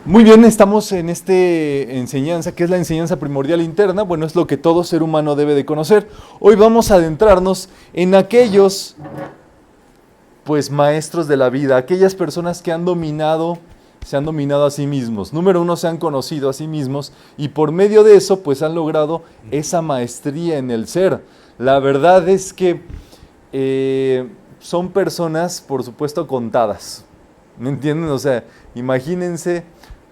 Muy bien, estamos en esta enseñanza, que es la enseñanza primordial interna. Bueno, es lo que todo ser humano debe de conocer. Hoy vamos a adentrarnos en aquellos, pues, maestros de la vida, aquellas personas que se han dominado a sí mismos. Número uno, se han conocido a sí mismos y por medio de eso, pues, han logrado esa maestría en el ser. La verdad es que son personas, por supuesto, contadas. ¿Me entienden? O sea, imagínense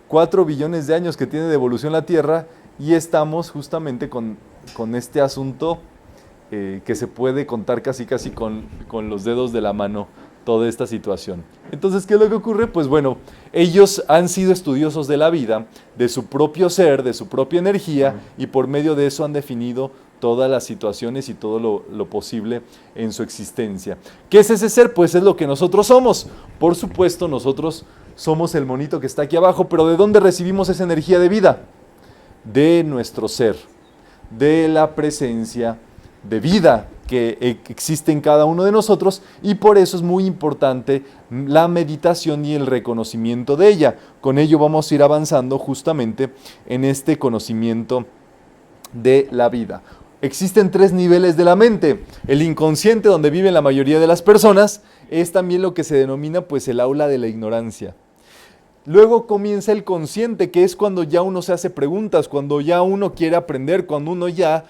4 billones de años que tiene de evolución la Tierra y estamos justamente con este asunto que se puede contar casi casi con los dedos de la mano toda esta situación. Entonces, ¿qué es lo que ocurre? Pues bueno, ellos han sido estudiosos de la vida, de su propio ser, de su propia energía, y por medio de eso han definido todas las situaciones y todo lo posible en su existencia. ¿Qué es ese ser? Pues es lo que nosotros somos. Por supuesto, nosotros somos el monito que está aquí abajo, pero ¿de dónde recibimos esa energía de vida? De nuestro ser, de la presencia de vida que existe en cada uno de nosotros, y por eso es muy importante la meditación y el reconocimiento de ella. Con ello vamos a ir avanzando justamente en este conocimiento de la vida. Existen 3 niveles de la mente. El inconsciente, donde viven la mayoría de las personas, es también lo que se denomina pues el aula de la ignorancia. Luego comienza el consciente, que es cuando ya uno se hace preguntas, cuando ya uno quiere aprender, cuando uno ya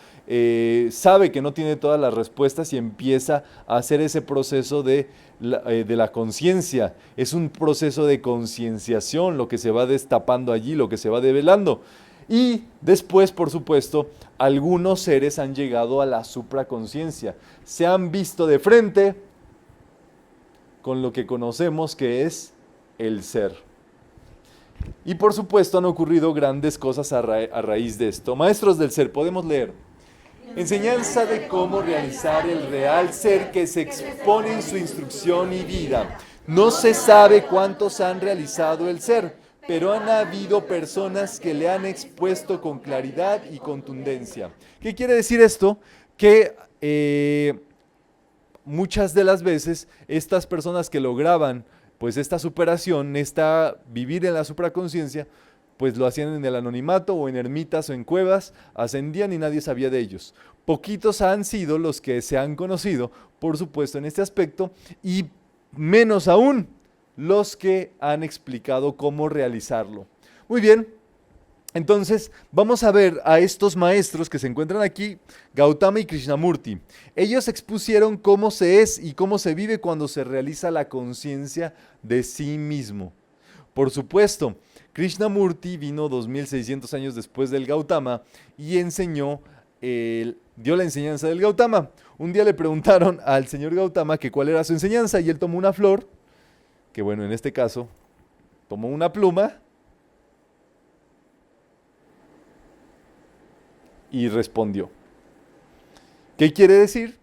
sabe que no tiene todas las respuestas y empieza a hacer ese proceso de la conciencia. Es un proceso de concienciación lo que se va destapando allí, lo que se va develando. Y después, por supuesto, algunos seres han llegado a la supraconciencia. Se han visto de frente con lo que conocemos que es el ser. Y por supuesto han ocurrido grandes cosas a raíz de esto. Maestros del ser, podemos leer. Enseñanza de cómo realizar el real ser que se expone en su instrucción y vida. No se sabe cuántos han realizado el ser, pero han habido personas que le han expuesto con claridad y contundencia. ¿Qué quiere decir esto? Que muchas de las veces estas personas que lograban pues esta superación, esta vivir en la supraconciencia, pues lo hacían en el anonimato o en ermitas o en cuevas, ascendían y nadie sabía de ellos. Poquitos han sido los que se han conocido, por supuesto, en este aspecto, y menos aún los que han explicado cómo realizarlo. Muy bien, entonces vamos a ver a estos maestros que se encuentran aquí, Gautama y Krishnamurti. Ellos expusieron cómo se es y cómo se vive cuando se realiza la conciencia de sí mismo. Por supuesto, Krishnamurti vino 2600 años después del Gautama y dio la enseñanza del Gautama. Un día le preguntaron al señor Gautama que cuál era su enseñanza y él tomó una flor, que bueno, en este caso, tomó una pluma y respondió. ¿Qué quiere decir?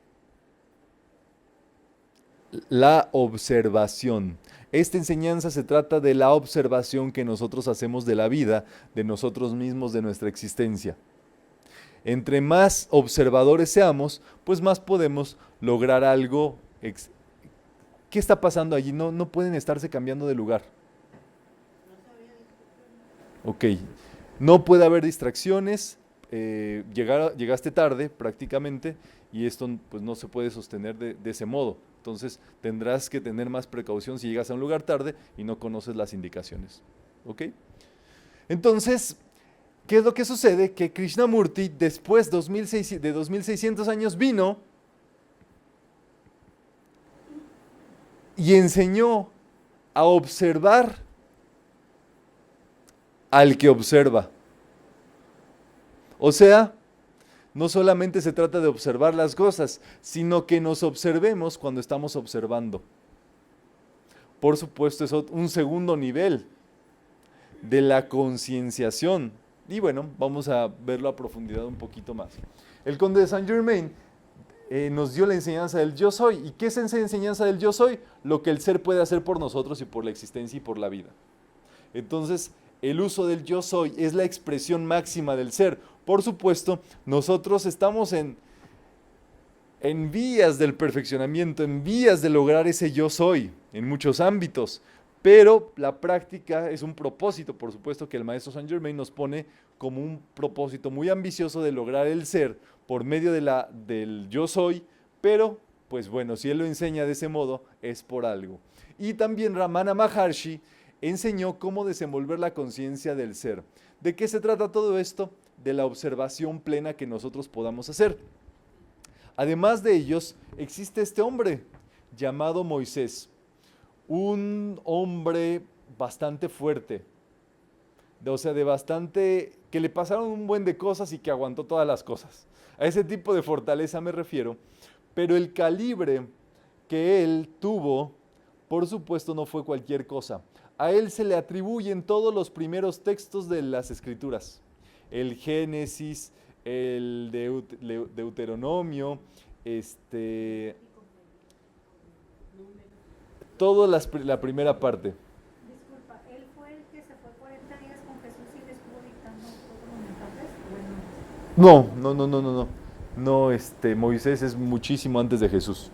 La observación. Esta enseñanza se trata de la observación que nosotros hacemos de la vida, de nosotros mismos, de nuestra existencia. Entre más observadores seamos, pues más podemos lograr algo. ¿Qué está pasando allí? No pueden estarse cambiando de lugar. Ok. No puede haber distracciones. Llegaste tarde prácticamente y esto pues no se puede sostener de ese modo. Entonces tendrás que tener más precaución si llegas a un lugar tarde y no conoces las indicaciones. ¿Ok? Entonces, ¿qué es lo que sucede? Que Krishnamurti después de 2600 años vino y enseñó a observar al que observa. O sea, no solamente se trata de observar las cosas, sino que nos observemos cuando estamos observando. Por supuesto, es un segundo nivel de la concienciación. Y bueno, vamos a verlo a profundidad un poquito más. El conde de Saint Germain nos dio la enseñanza del yo soy. ¿Y qué es esa enseñanza del yo soy? Lo que el ser puede hacer por nosotros y por la existencia y por la vida. Entonces, el uso del yo soy es la expresión máxima del ser. Por supuesto, nosotros estamos en vías del perfeccionamiento, en vías de lograr ese yo soy, en muchos ámbitos, Pero la práctica es un propósito, por supuesto, que el maestro Saint Germain nos pone como un propósito muy ambicioso de lograr el ser por medio del yo soy, pero pues bueno, si él lo enseña de ese modo, es por algo. Y también Ramana Maharshi enseñó cómo desenvolver la conciencia del ser. ¿De qué se trata todo esto? De la observación plena que nosotros podamos hacer. Además de ellos, existe este hombre llamado Moisés, un hombre bastante fuerte, o sea, de bastante, que le pasaron un buen de cosas y que aguantó todas las cosas. A ese tipo de fortaleza me refiero, pero el calibre que él tuvo, por supuesto, no fue cualquier cosa. A él se le atribuyen todos los primeros textos de las Escrituras. El Génesis, el Deuteronomio, toda la primera parte. Disculpa, ¿él fue el que se fue 40 días con Jesús y le estuvo dictando todos los mensajes? No. No, Moisés es muchísimo antes de Jesús.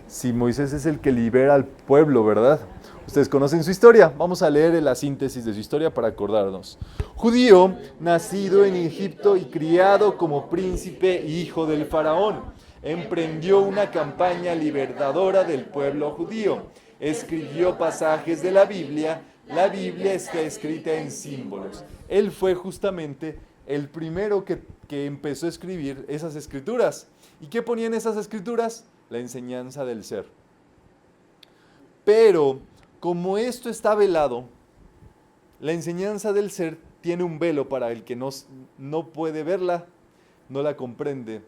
Sí, Moisés es el que libera al pueblo, ¿verdad? Ustedes conocen su historia. Vamos a leer la síntesis de su historia para acordarnos. Judío, nacido en Egipto y criado como príncipe hijo del faraón, emprendió una campaña libertadora del pueblo judío. Escribió pasajes de la Biblia. La Biblia está escrita en símbolos. Él fue justamente el primero que empezó a escribir esas escrituras. ¿Y qué ponía en esas escrituras? La enseñanza del ser. Pero, como esto está velado, la enseñanza del ser tiene un velo para el que no puede verla, no la comprende.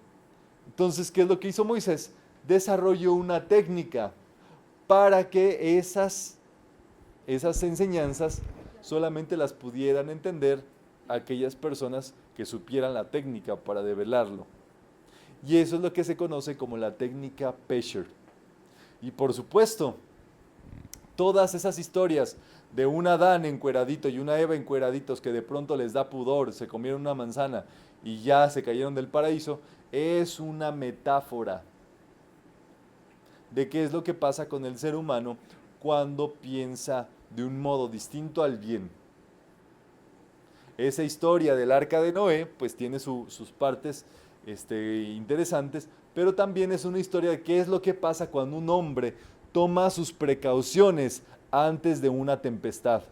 Entonces, ¿qué es lo que hizo Moisés? Desarrolló una técnica para que esas enseñanzas solamente las pudieran entender aquellas personas que supieran la técnica para develarlo. Y eso es lo que se conoce como la técnica Pesher. Y por supuesto, todas esas historias de un Adán encueradito y una Eva encueraditos que de pronto les da pudor, se comieron una manzana y ya se cayeron del paraíso, es una metáfora de qué es lo que pasa con el ser humano cuando piensa de un modo distinto al bien. Esa historia del arca de Noé pues tiene sus partes interesantes, pero también es una historia de qué es lo que pasa cuando un hombre toma sus precauciones antes de una tempestad.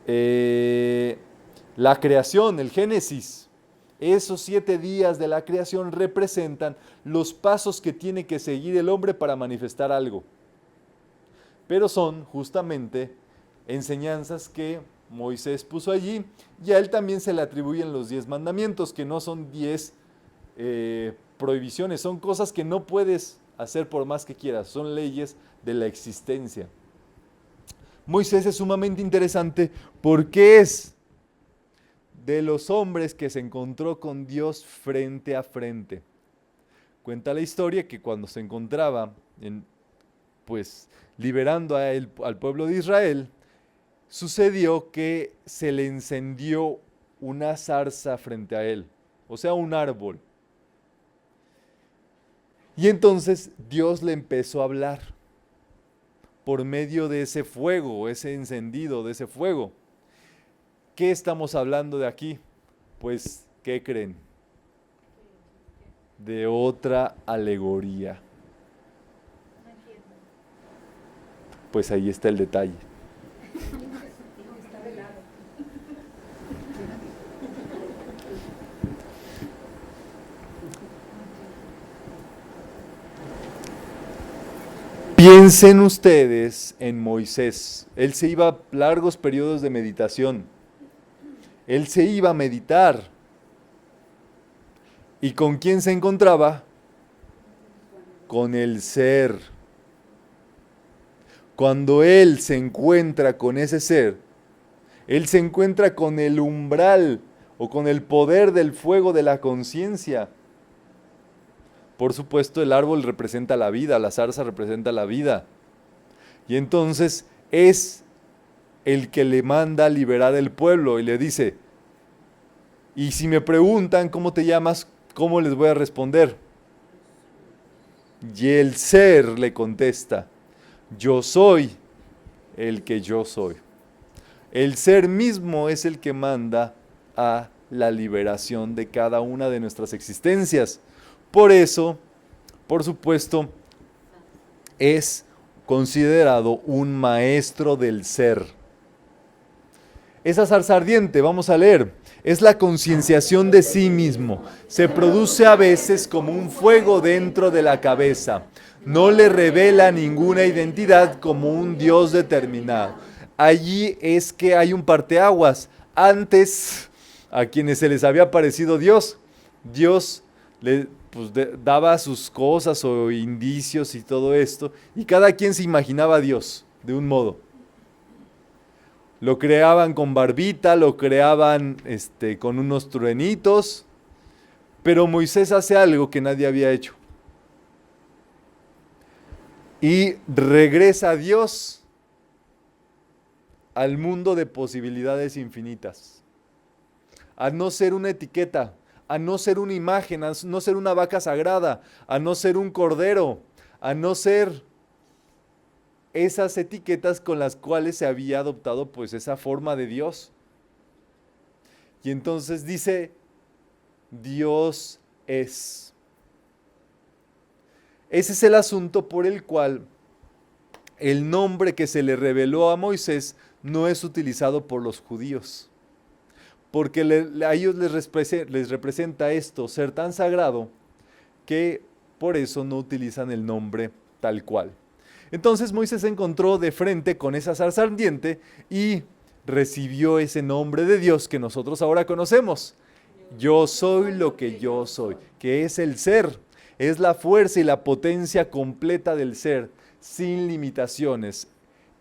La creación, el Génesis, esos 7 días de la creación representan los pasos que tiene que seguir el hombre para manifestar algo. Pero son justamente enseñanzas que Moisés puso allí, y a él también se le atribuyen los 10 mandamientos, que no son 10 prohibiciones, son cosas que no puedes hacer por más que quieras, son leyes de la existencia. Moisés es sumamente interesante porque es de los hombres que se encontró con Dios frente a frente. Cuenta la historia que cuando se encontraba liberando al pueblo de Israel, sucedió que se le encendió una zarza frente a él, o sea, un árbol. Y entonces Dios le empezó a hablar por medio de ese fuego, ese encendido de ese fuego. ¿Qué estamos hablando de aquí? Pues, ¿qué creen? De otra alegoría. Pues ahí está el detalle. Piensen ustedes en Moisés. Él se iba a largos periodos de meditación. Él se iba a meditar. ¿Y con quién se encontraba? Con el ser. Cuando él se encuentra con ese ser, él se encuentra con el umbral o con el poder del fuego de la conciencia. Por supuesto, el árbol representa la vida, la zarza representa la vida. Y entonces es el que le manda a liberar el pueblo y le dice, y si me preguntan cómo te llamas, ¿cómo les voy a responder? Y el ser le contesta, Yo soy el que yo soy. El ser mismo es el que manda a la liberación de cada una de nuestras existencias. Por eso, por supuesto, es considerado un maestro del ser. Esa zarza ardiente, vamos a leer, es la concienciación de sí mismo. Se produce a veces como un fuego dentro de la cabeza. No le revela ninguna identidad como un Dios determinado. Allí es que hay un parteaguas. Antes, a quienes se les había parecido Dios, Dios le daba sus cosas o indicios y todo esto, y cada quien se imaginaba a Dios de un modo. Lo creaban con barbita, lo creaban con unos truenitos, pero Moisés hace algo que nadie había hecho. Y regresa a Dios al mundo de posibilidades infinitas. A no ser una etiqueta, a no ser una imagen, a no ser una vaca sagrada, a no ser un cordero, a no ser esas etiquetas con las cuales se había adoptado pues esa forma de Dios. Y entonces dice, Dios es. Ese es el asunto por el cual el nombre que se le reveló a Moisés no es utilizado por los judíos. Porque a ellos les representa esto, ser tan sagrado, que por eso no utilizan el nombre tal cual. Entonces Moisés se encontró de frente con esa zarza ardiente y recibió ese nombre de Dios que nosotros ahora conocemos. Yo soy lo que yo soy, que es el ser, es la fuerza y la potencia completa del ser, sin limitaciones.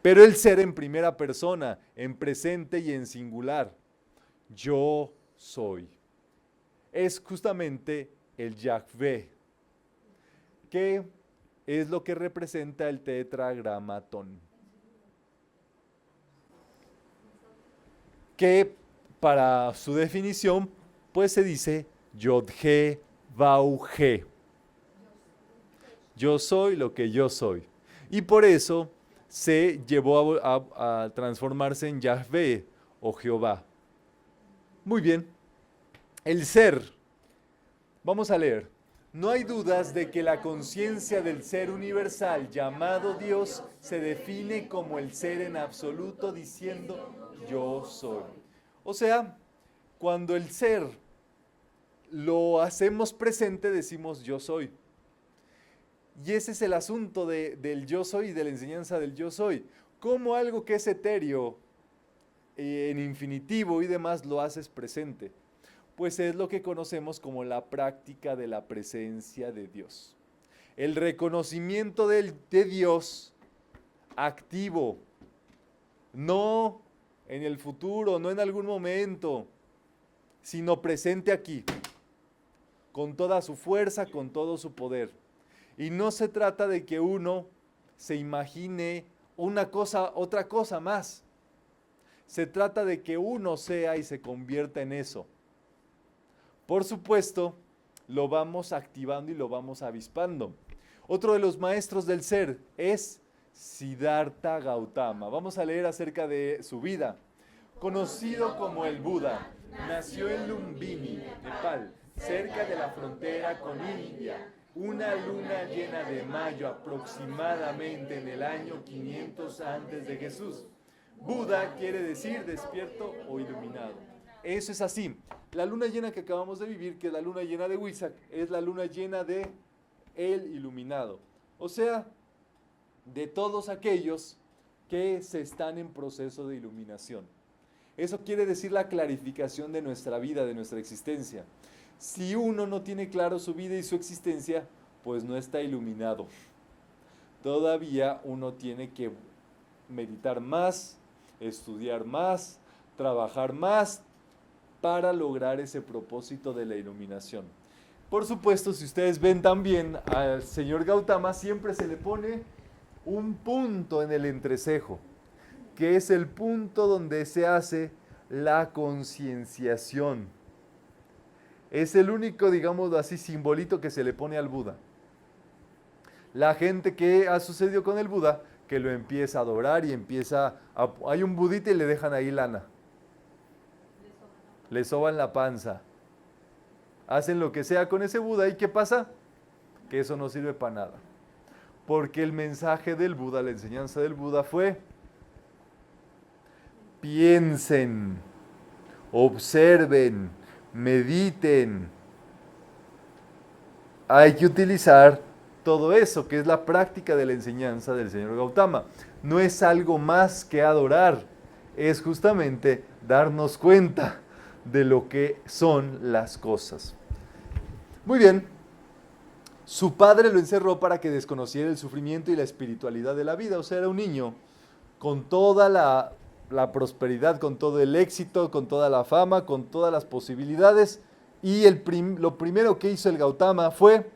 Pero el ser en primera persona, en presente y en singular. Yo soy. Es justamente el Yahvé, que es lo que representa el tetragramatón. Que para su definición, pues se dice Yod-He, Vau-He. Yo soy lo que yo soy. Y por eso se llevó a transformarse en Yahvé o Jehová. Muy bien. El ser. Vamos a leer. No hay dudas de que la conciencia del ser universal llamado Dios se define como el ser en absoluto diciendo yo soy. O sea, cuando el ser lo hacemos presente decimos yo soy. Y ese es el asunto del yo soy y de la enseñanza del yo soy. Cómo algo que es etéreo, en infinitivo y demás lo haces presente. Pues es lo que conocemos como la práctica de la presencia de Dios. El reconocimiento de Dios activo, no en el futuro, no en algún momento, sino presente aquí, con toda su fuerza, con todo su poder. Y no se trata de que uno se imagine una cosa, otra cosa más. Se trata de que uno sea y se convierta en eso. Por supuesto, lo vamos activando y lo vamos avispando. Otro de los maestros del ser es Siddhartha Gautama. Vamos a leer acerca de su vida. Conocido como el Buda, nació en Lumbini, Nepal, cerca de la frontera con India, una luna llena de mayo aproximadamente en el año 500 antes de Jesús. Buda quiere decir despierto o iluminado. Eso es así. La luna llena que acabamos de vivir, que es la luna llena de Huizac, es la luna llena de el iluminado. O sea, de todos aquellos que se están en proceso de iluminación. Eso quiere decir la clarificación de nuestra vida, de nuestra existencia. Si uno no tiene claro su vida y su existencia, pues no está iluminado. Todavía uno tiene que meditar más, estudiar más, trabajar más para lograr ese propósito de la iluminación. Por supuesto, si ustedes ven también al señor Gautama, siempre se le pone un punto en el entrecejo, que es el punto donde se hace la concienciación. Es el único, digamos así, simbolito que se le pone al Buda. La gente que ha sucedido con el Buda que lo empieza a adorar y hay un budita y le dejan ahí lana. Le soban la panza. Hacen lo que sea con ese Buda y ¿qué pasa? Que eso no sirve para nada. Porque el mensaje del Buda, la enseñanza del Buda fue: piensen, observen, mediten. Hay que utilizar todo eso, que es la práctica de la enseñanza del señor Gautama. No es algo más que adorar, es justamente darnos cuenta de lo que son las cosas. Muy bien, su padre lo encerró para que desconociera el sufrimiento y la espiritualidad de la vida. O sea, era un niño con toda la prosperidad, con todo el éxito, con toda la fama, con todas las posibilidades. Y lo primero que hizo el Gautama fue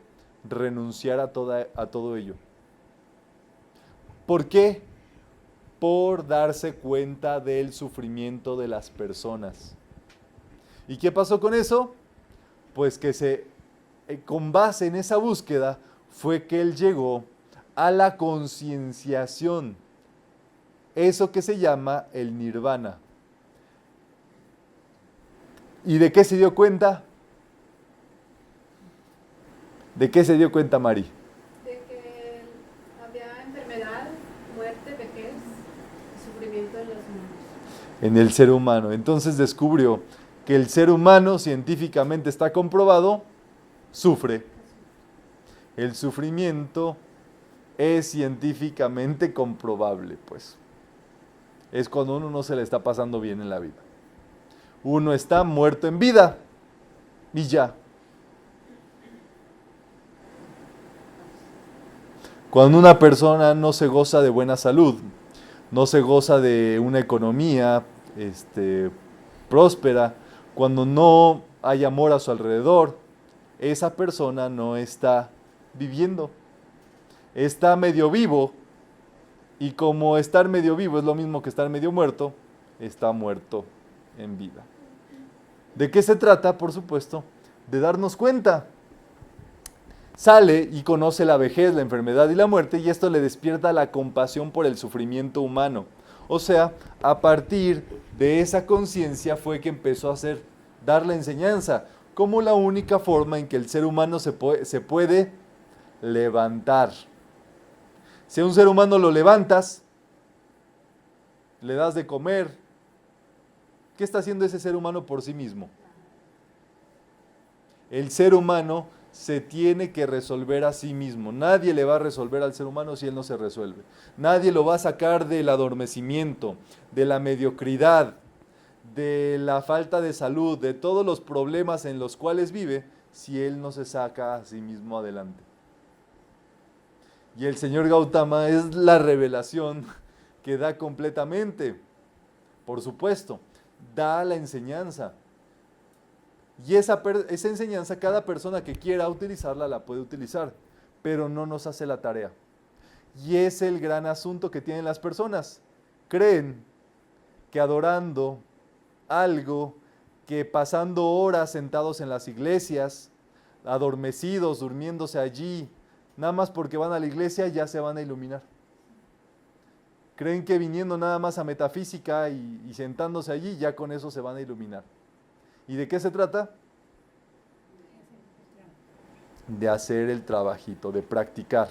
renunciar a todo ello. ¿Por qué? Por darse cuenta del sufrimiento de las personas. ¿Y qué pasó con eso? Pues que con base en esa búsqueda fue que él llegó a la concienciación. Eso que se llama el nirvana. ¿Y de qué se dio cuenta? ¿De qué se dio cuenta, Mari? De que había enfermedad, muerte, vejez y sufrimiento en los humanos. En el ser humano. Entonces descubrió que el ser humano, científicamente está comprobado, sufre. El sufrimiento es científicamente comprobable, pues. Es cuando uno no se le está pasando bien en la vida. Uno está muerto en vida y ya. Cuando una persona no se goza de buena salud, no se goza de una economía próspera, cuando no hay amor a su alrededor, esa persona no está viviendo. Está medio vivo, y como estar medio vivo es lo mismo que estar medio muerto, está muerto en vida. ¿De qué se trata? Por supuesto, de darnos cuenta. Sale y conoce la vejez, la enfermedad y la muerte, y esto le despierta la compasión por el sufrimiento humano. O sea, a partir de esa conciencia fue que empezó a dar la enseñanza como la única forma en que el ser humano se puede levantar. Si a un ser humano lo levantas, le das de comer, ¿qué está haciendo ese ser humano por sí mismo? El ser humano se tiene que resolver a sí mismo. Nadie le va a resolver al ser humano si él no se resuelve. Nadie lo va a sacar del adormecimiento, de la mediocridad, de la falta de salud, de todos los problemas en los cuales vive, si él no se saca a sí mismo adelante. Y el señor Gautama es la revelación que da completamente. Por supuesto, da la enseñanza. Y esa enseñanza, cada persona que quiera utilizarla, la puede utilizar, pero no nos hace la tarea. Y es el gran asunto que tienen las personas. Creen que adorando algo, que pasando horas sentados en las iglesias, adormecidos, durmiéndose allí, nada más porque van a la iglesia ya se van a iluminar. Creen que viniendo nada más a metafísica y sentándose allí, ya con eso se van a iluminar. ¿Y de qué se trata? De hacer el trabajito, de practicar.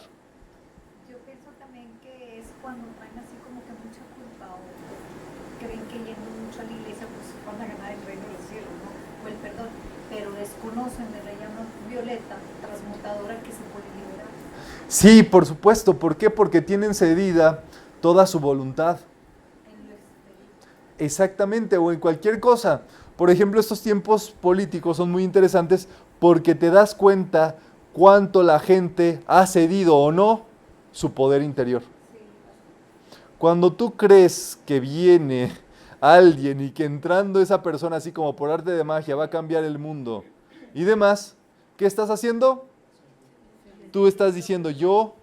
Yo pienso también que es cuando traen así como que mucha culpa o creen que yendo mucho a la iglesia pues van a ganar el reino de los cielos, ¿no? O el perdón, pero desconocen de la llama violeta transmutadora que se puede liberar. Sí, por supuesto. ¿Por qué? Porque tienen cedida toda su voluntad. En lo exterior. Exactamente, o en cualquier cosa. Por ejemplo, estos tiempos políticos son muy interesantes porque te das cuenta cuánto la gente ha cedido o no su poder interior. Cuando tú crees que viene alguien y que entrando esa persona así como por arte de magia va a cambiar el mundo y demás, ¿qué estás haciendo? Tú estás diciendo, yo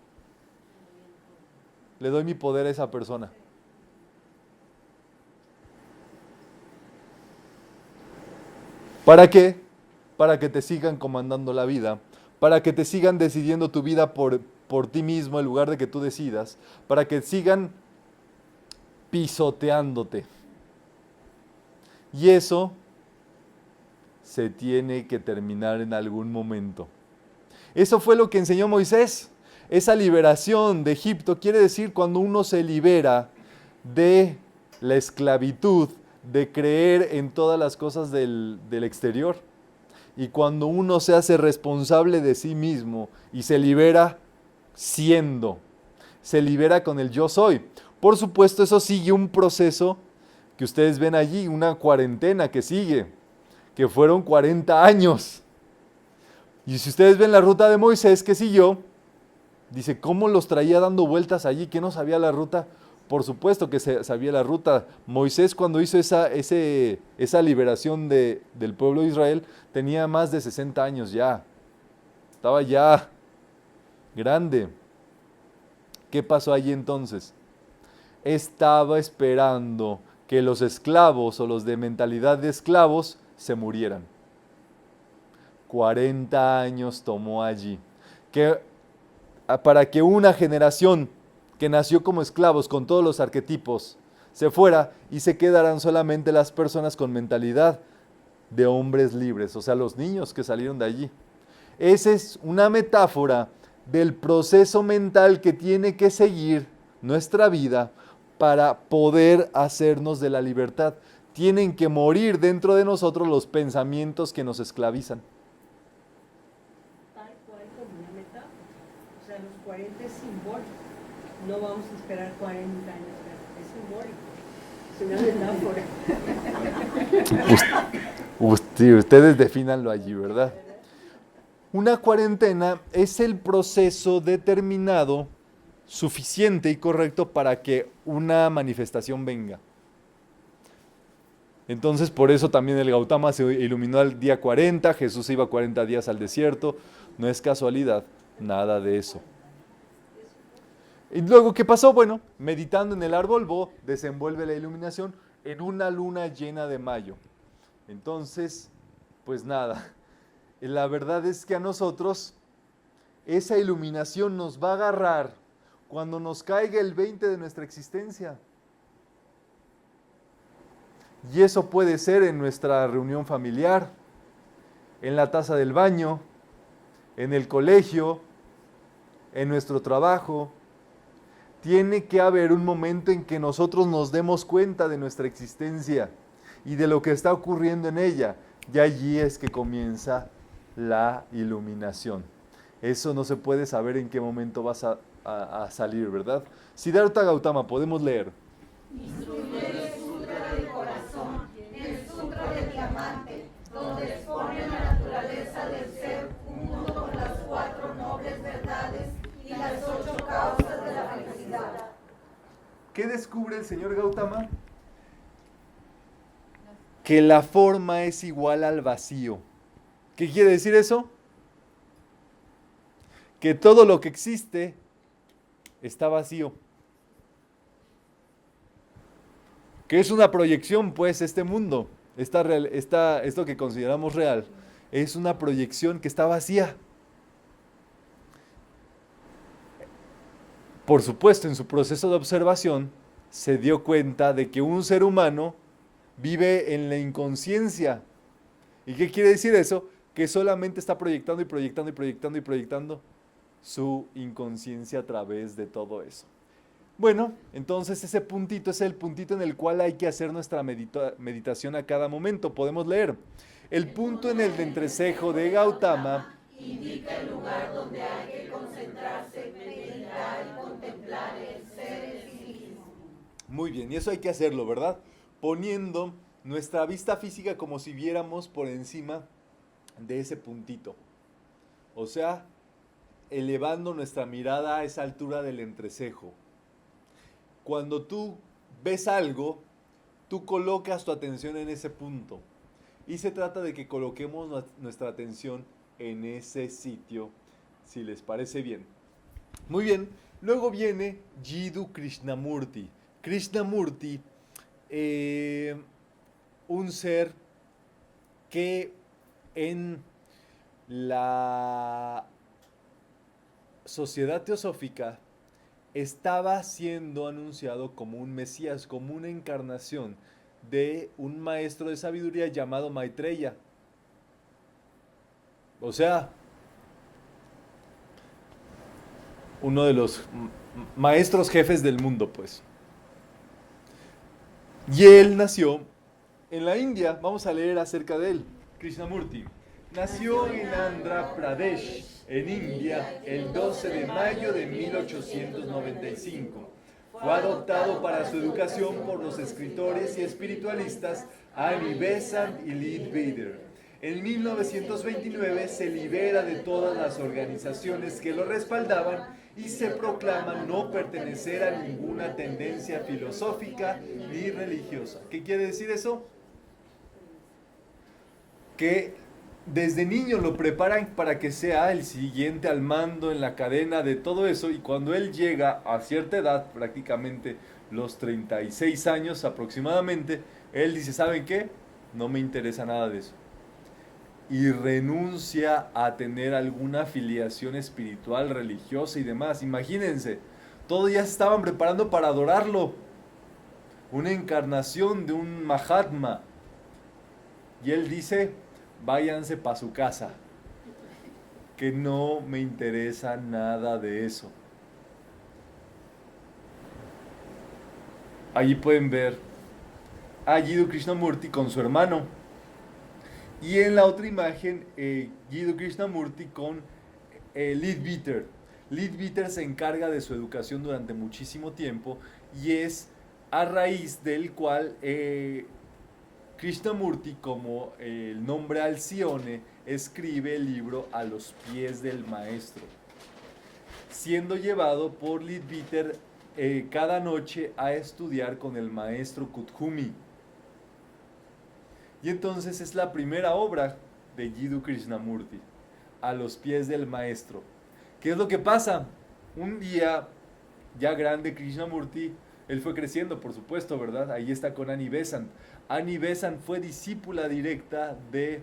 le doy mi poder a esa persona. ¿Para qué? Para que te sigan comandando la vida, para que te sigan decidiendo tu vida por por ti mismo en lugar de que tú decidas, para que sigan pisoteándote. Y eso se tiene que terminar en algún momento. Eso fue lo que enseñó Moisés. Esa liberación de Egipto quiere decir cuando uno se libera de la esclavitud, de creer en todas las cosas del exterior. Y cuando uno se hace responsable de sí mismo y se libera siendo, se libera con el yo soy. Por supuesto, eso sigue un proceso que ustedes ven allí, una cuarentena que sigue, que fueron 40 años. Y si ustedes ven la ruta de Moisés que siguió, dice, ¿cómo los traía dando vueltas allí? ¿Que no sabía la ruta? Por supuesto que sabía la ruta. Moisés, cuando hizo esa liberación del pueblo de Israel, tenía más de 60 años ya. Estaba ya grande. ¿Qué pasó allí entonces? Estaba esperando que los esclavos o los de mentalidad de esclavos se murieran. 40 años tomó allí. Para que una generación que nació como esclavos con todos los arquetipos se fuera y se quedaran solamente las personas con mentalidad de hombres libres, o sea, los niños que salieron de allí. Esa es una metáfora del proceso mental que tiene que seguir nuestra vida para poder hacernos de la libertad. Tienen que morir dentro de nosotros los pensamientos que nos esclavizan. Tal cual como una metáfora. O sea, los 40 es simbólico. No vamos a esperar 40 años, es simbólico. Es una metáfora. Ustedes defínanlo allí, ¿verdad? Una cuarentena es el proceso determinado, suficiente y correcto para que una manifestación venga. Entonces, por eso también el Gautama se iluminó al día 40, Jesús iba 40 días al desierto. No es casualidad, nada de eso. Y luego, ¿qué pasó? Bueno, meditando en el árbol Bo, desenvuelve la iluminación en una luna llena de mayo. Entonces, pues nada, la verdad es que a nosotros esa iluminación nos va a agarrar cuando nos caiga el 20 de nuestra existencia. Y eso puede ser en nuestra reunión familiar, en la taza del baño, en el colegio, en nuestro trabajo. Tiene que haber un momento en que nosotros nos demos cuenta de nuestra existencia y de lo que está ocurriendo en ella. Y allí es que comienza la iluminación. Eso no se puede saber en qué momento vas a salir, ¿verdad? Siddhartha Gautama, podemos leer. Instruye el sutra del corazón, el sutra del diamante, donde expone la naturaleza del ser, junto con las 4 nobles verdades y las 8 causas de la felicidad. ¿Qué descubre el señor Gautama? Que la forma es igual al vacío. ¿Qué quiere decir eso? Que todo lo que existe está vacío. Que es una proyección, pues, este mundo, esto que consideramos real, es una proyección que está vacía. Por supuesto, en su proceso de observación, se dio cuenta de que un ser humano vive en la inconsciencia. ¿Y qué quiere decir eso? Que solamente está proyectando y proyectando y proyectando y proyectando su inconsciencia a través de todo eso. Bueno, entonces ese puntito es el puntito en el cual hay que hacer nuestra meditación a cada momento. Podemos leer. El punto en el entrecejo de Gautama indica el lugar donde hay que concentrarse, meditar y contemplar el ser en sí mismo. Muy bien, y eso hay que hacerlo, ¿verdad? Poniendo nuestra vista física como si viéramos por encima de ese puntito. O sea, elevando nuestra mirada a esa altura del entrecejo. Cuando tú ves algo, tú colocas tu atención en ese punto. Y se trata de que coloquemos nuestra atención en ese sitio, si les parece bien. Muy bien, luego viene Jiddu Krishnamurti. Krishnamurti, un ser que en la sociedad teosófica estaba siendo anunciado como un Mesías, como una encarnación de un maestro de sabiduría llamado Maitreya. O sea, uno de los maestros jefes del mundo, pues. Y él nació en la India. Vamos a leer acerca de él. Krishnamurti nació en Andhra Pradesh, en India, el 12 de mayo de 1895. Fue adoptado para su educación por los escritores y espiritualistas Annie Besant y Leadbeater. En 1929 se libera de todas las organizaciones que lo respaldaban y se proclama no pertenecer a ninguna tendencia filosófica ni religiosa. ¿Qué quiere decir eso? Que desde niño lo preparan para que sea el siguiente al mando en la cadena de todo eso, y cuando él llega a cierta edad, prácticamente los 36 años aproximadamente, él dice, ¿saben qué? No me interesa nada de eso. Y renuncia a tener alguna afiliación espiritual, religiosa y demás. Imagínense, todos ya se estaban preparando para adorarlo. Una encarnación de un Mahatma. Y él dice, váyanse para su casa, que no me interesa nada de eso. Allí pueden ver a Jiddu Krishnamurti con su hermano. Y en la otra imagen, Jiddu Krishnamurti con Leadbeater. Leadbeater se encarga de su educación durante muchísimo tiempo y es a raíz del cual Krishnamurti, como el nombre Alcione, escribe el libro A los pies del maestro, siendo llevado por Leadbeater cada noche a estudiar con el maestro Kuthumi. Y entonces es la primera obra de Jiddu Krishnamurti, A los pies del maestro. ¿Qué es lo que pasa? Un día, ya grande Krishnamurti, él fue creciendo, por supuesto, ¿verdad? Ahí está con Annie Besant. Annie Besant fue discípula directa de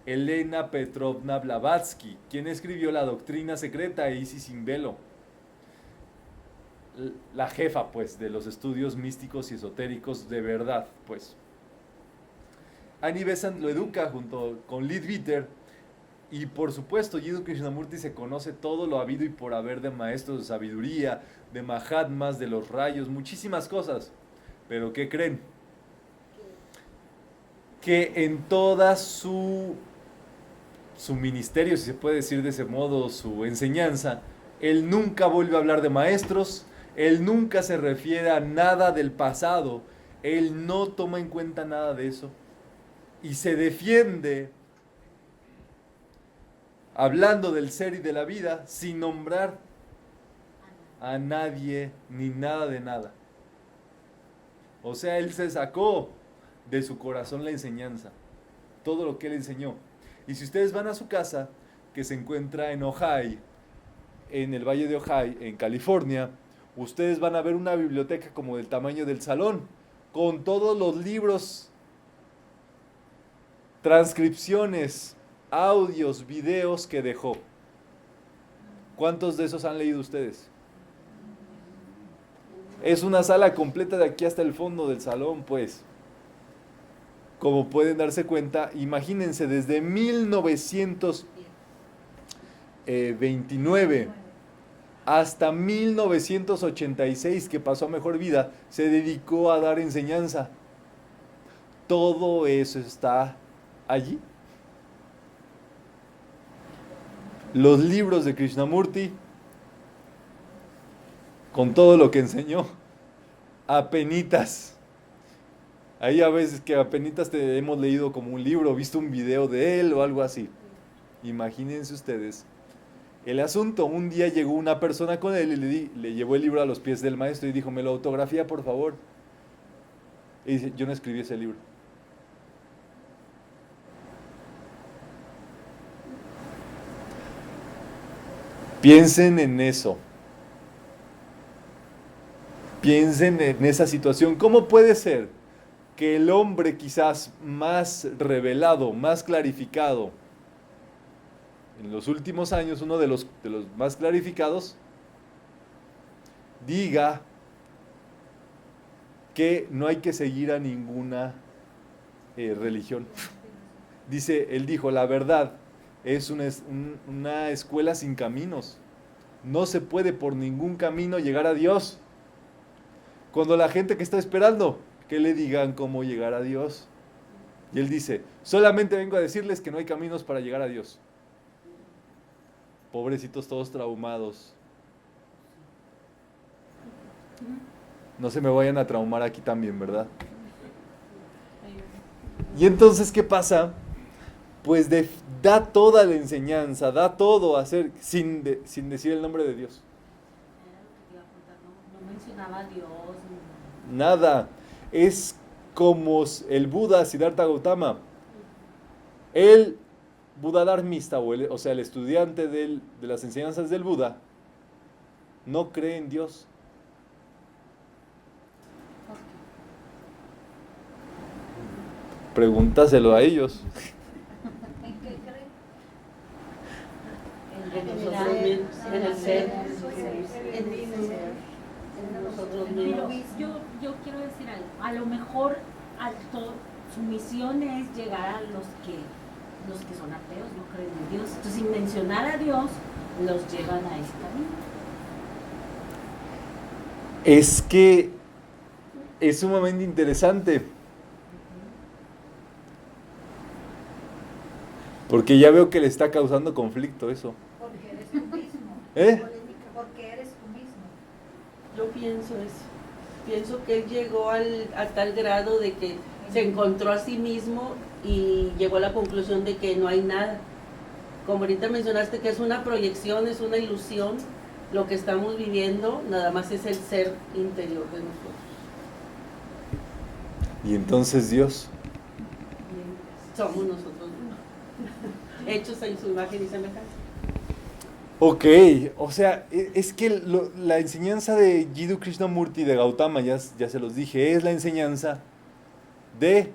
Elena Petrovna Blavatsky, quien escribió La doctrina secreta e Isis sin velo. La jefa, pues, de los estudios místicos y esotéricos de verdad, pues. Annie Besant lo educa junto con Leadbeater, y por supuesto Jiddu Krishnamurti se conoce todo lo habido y por haber de maestros de sabiduría, de mahatmas, de los rayos, muchísimas cosas. Pero ¿qué creen? Que en toda su ministerio, si se puede decir de ese modo, su enseñanza, él nunca vuelve a hablar de maestros, él nunca se refiere a nada del pasado, él no toma en cuenta nada de eso. Y se defiende hablando del ser y de la vida sin nombrar a nadie ni nada de nada. O sea, él se sacó de su corazón la enseñanza, todo lo que él enseñó. Y si ustedes van a su casa, que se encuentra en Ojai, en el Valle de Ojai, en California, ustedes van a ver una biblioteca como del tamaño del salón, con todos los libros, transcripciones, audios, videos que dejó. ¿Cuántos de esos han leído ustedes? Es una sala completa de aquí hasta el fondo del salón, pues. Como pueden darse cuenta, imagínense, desde 1929 hasta 1986, que pasó a mejor vida, se dedicó a dar enseñanza. Todo eso está allí. Los libros de Krishnamurti, con todo lo que enseñó, apenitas. Ahí a veces que apenitas te hemos leído como un libro, visto un video de él o algo así. Imagínense ustedes el asunto. Un día llegó una persona con él y le llevó el libro a los pies del maestro y dijo, ¿me lo autografía, por favor? Y dice, yo no escribí ese libro. Piensen en eso. Piensen en esa situación. ¿Cómo puede ser que el hombre quizás más revelado, más clarificado en los últimos años, uno de los más clarificados, diga que no hay que seguir a ninguna religión. Él dijo, la verdad es una escuela sin caminos. No se puede por ningún camino llegar a Dios. Cuando la gente que está esperando que le digan cómo llegar a Dios. Y él dice, solamente vengo a decirles que no hay caminos para llegar a Dios. Pobrecitos todos traumados. No se me vayan a traumar aquí también, ¿verdad? Y entonces, ¿qué pasa? Pues da toda la enseñanza, da todo a hacer sin decir el nombre de Dios. No mencionaba a Dios. Nada. Es como el Buda Siddhartha Gautama. El Buda Dharmista, o sea, el estudiante de las enseñanzas del Buda, no cree en Dios. Pregúntaselo a ellos. ¿En qué creen? En nosotros mismos, en el ser, En nosotros Pero mismos. yo quiero decir algo. A lo mejor su misión es llegar a los que son ateos, no creen en Dios. Entonces, sin mencionar a Dios, los llevan a ese camino. Es que es sumamente interesante. Porque ya veo que le está causando conflicto eso. Porque eres tú mismo. ¿Eh? Porque eres tú mismo. Yo pienso eso. Pienso que él llegó a tal grado de que se encontró a sí mismo y llegó a la conclusión de que no hay nada. Como ahorita mencionaste que es una proyección, es una ilusión, lo que estamos viviendo nada más es el ser interior de nosotros. Y entonces Dios. Somos nosotros mismos, hechos en su imagen y semejanza. Ok, o sea, es que la enseñanza de Jiddu Krishnamurti, de Gautama, ya se los dije, es la enseñanza ¿de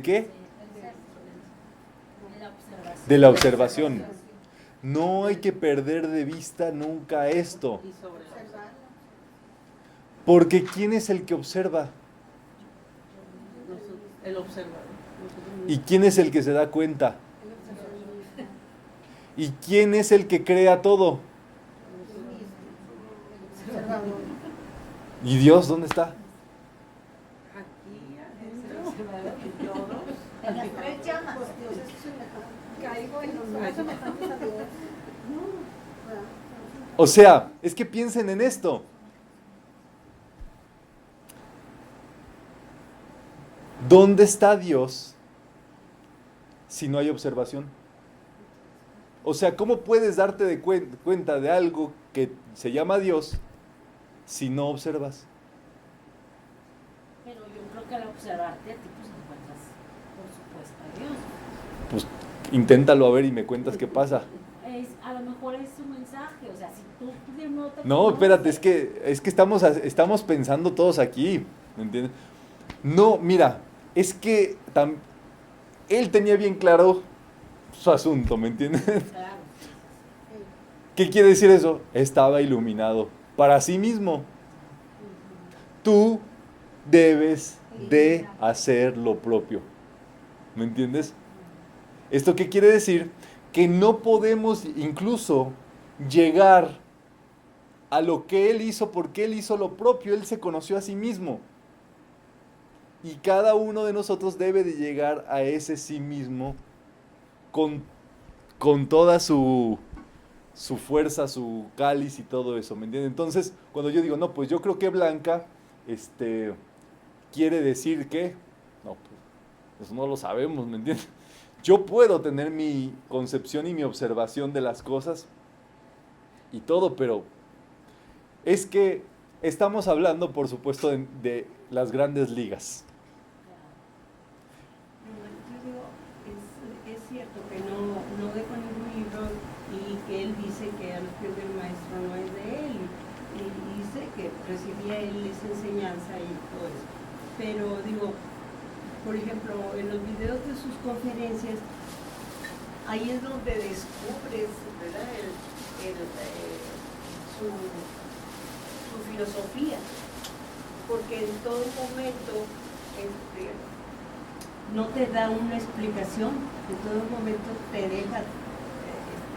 qué? De la observación. No hay que perder de vista nunca esto. Y sobre Porque ¿quién es el que observa? el observador. ¿Y quién es el que se da cuenta? ¿Y quién es el que crea todo? ¿Y Dios dónde está? Aquí adentro, todos. En las tres llamas. Caigo en los ojos semejantes a Dios. O sea, es que piensen en esto. ¿Dónde está Dios si no hay observación? O sea, ¿cómo puedes darte de cuenta de algo que se llama Dios si no observas? Pero yo creo que al observarte a ti, pues encuentras, por supuesto, a Dios. Pues inténtalo a ver y me cuentas qué pasa. A lo mejor es su mensaje, o sea, si tú no te No, espérate, es que estamos pensando todos aquí, ¿me entiendes? No, mira, es que él tenía bien claro su asunto, ¿me entiendes? Claro. ¿Qué quiere decir eso? Estaba iluminado para sí mismo. Tú debes de hacer lo propio, ¿me entiendes? ¿Esto qué quiere decir? Que no podemos incluso llegar a lo que él hizo porque él hizo lo propio, él se conoció a sí mismo. Y cada uno de nosotros debe de llegar a ese sí mismo con toda su fuerza, su cáliz y todo eso, ¿me entiendes? Entonces, cuando yo digo, no, pues yo creo que Blanca, quiere decir que, no, pues no lo sabemos, ¿me entiendes? Yo puedo tener mi concepción y mi observación de las cosas y todo, pero es que estamos hablando, por supuesto, de las grandes ligas. Yo digo, es cierto que no dejo ningún libro y que él dice que al fin del maestro no es de él y dice que recibía él esa enseñanza y todo eso. Pero digo, por ejemplo, en los videos de sus conferencias, ahí es donde descubres, ¿verdad? Su filosofía, porque en todo momento no te da una explicación, en todo momento te deja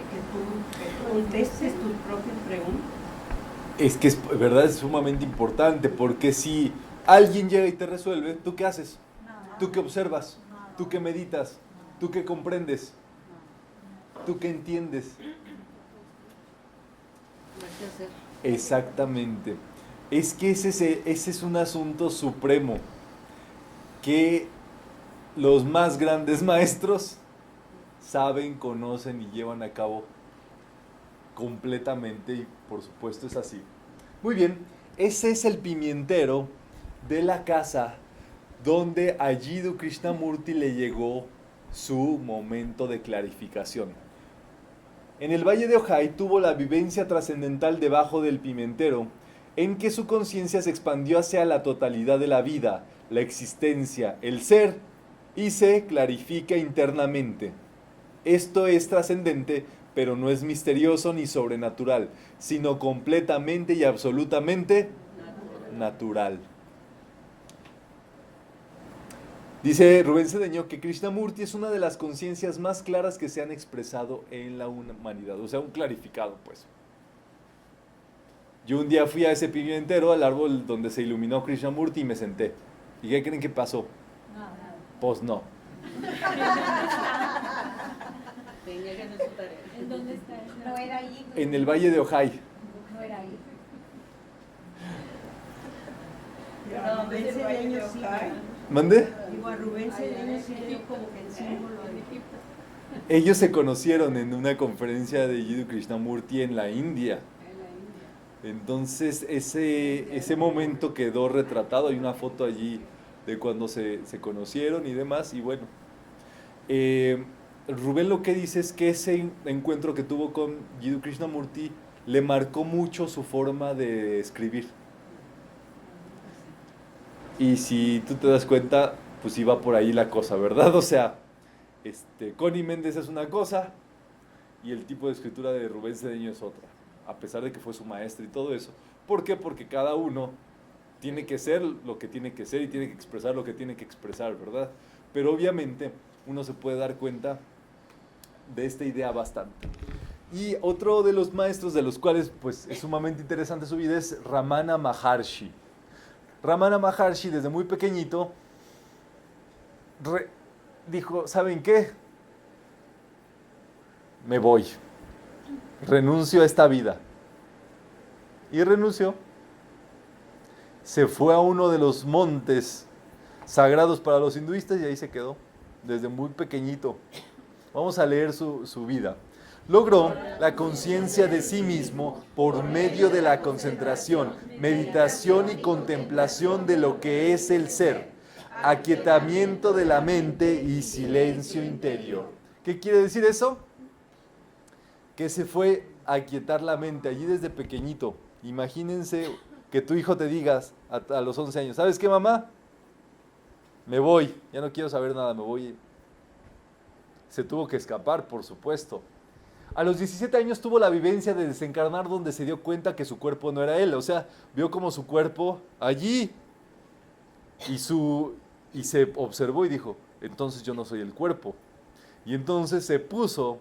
que tú contestes tus propias preguntas. Es que es verdad, es sumamente importante, porque si alguien llega y te resuelve, ¿tú qué haces? ¿Tú qué observas? ¿Tú qué meditas? ¿Tú qué comprendes? ¿Tú qué entiendes? Exactamente. Es que ese es un asunto supremo que los más grandes maestros saben, conocen y llevan a cabo completamente, y por supuesto es así. Muy bien, ese es el pimientero de la casa donde a Jiddu Krishnamurti le llegó su momento de clarificación. En el Valle de Ojai tuvo la vivencia trascendental debajo del pimentero, en que su conciencia se expandió hacia la totalidad de la vida, la existencia, el ser, y se clarifica internamente. Esto es trascendente, pero no es misterioso ni sobrenatural, sino completamente y absolutamente natural. Dice Rubén Cedeño que Krishnamurti es una de las conciencias más claras que se han expresado en la humanidad, o sea, un clarificado, pues. Yo un día fui a ese pimentero, al árbol donde se iluminó Krishnamurti, y me senté. ¿Y qué creen que pasó? Nada. Pues no. ¿En dónde está? No era ahí. En el Valle de Ojai. No era ahí. A Rubén Cedeño sí, ¿Mande? digo, a Rubén Cedeño sí le dio como que el símbolo de Egipto. Ellos se conocieron en una conferencia de Jiddu Krishnamurti en la India. Entonces ese momento quedó retratado. Hay una foto allí de cuando se conocieron y demás. Y bueno, Rubén lo que dice es que ese encuentro que tuvo con Jiddu Krishnamurti le marcó mucho su forma de escribir. Y si tú te das cuenta, pues iba por ahí la cosa, ¿verdad? O sea, Connie Méndez es una cosa y el tipo de escritura de Rubén Cedeño es otra, a pesar de que fue su maestro y todo eso. ¿Por qué? Porque cada uno tiene que ser lo que tiene que ser y tiene que expresar lo que tiene que expresar, ¿verdad? Pero obviamente uno se puede dar cuenta de esta idea bastante. Y otro de los maestros de los cuales pues es sumamente interesante su vida es Ramana Maharshi. Ramana Maharshi desde muy pequeñito dijo, ¿saben qué? Me voy, renuncio a esta vida. Y renunció. Se fue a uno de los montes sagrados para los hinduistas y ahí se quedó, desde muy pequeñito. Vamos a leer su vida. Logró la conciencia de sí mismo por medio de la concentración, meditación y contemplación de lo que es el ser, aquietamiento de la mente y silencio interior. ¿Qué quiere decir eso? Que se fue a aquietar la mente allí desde pequeñito. Imagínense que tu hijo te digas a los 11 años, ¿sabes qué, mamá? Me voy, ya no quiero saber nada, me voy. Se tuvo que escapar, por supuesto. A los 17 años tuvo la vivencia de desencarnar, donde se dio cuenta que su cuerpo no era él. O sea, vio como su cuerpo allí y se observó y dijo, entonces yo no soy el cuerpo. Y entonces se puso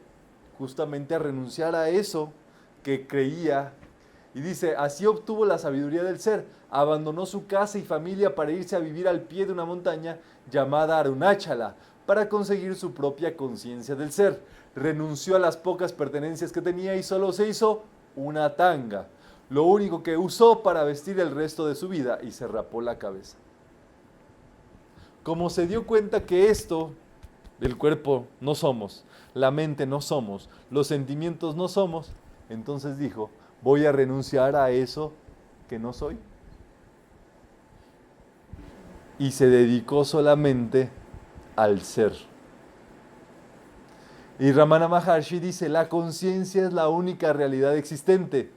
justamente a renunciar a eso que creía. Y dice, así obtuvo la sabiduría del ser. Abandonó su casa y familia para irse a vivir al pie de una montaña llamada Arunachala, para conseguir su propia conciencia del ser. Renunció a las pocas pertenencias que tenía y solo se hizo una tanga, lo único que usó para vestir el resto de su vida, y se rapó la cabeza. Como se dio cuenta que esto del cuerpo no somos, la mente no somos, los sentimientos no somos, entonces dijo, voy a renunciar a eso que no soy. Y se dedicó solamente al ser. Y Ramana Maharshi dice, la conciencia es la única realidad existente.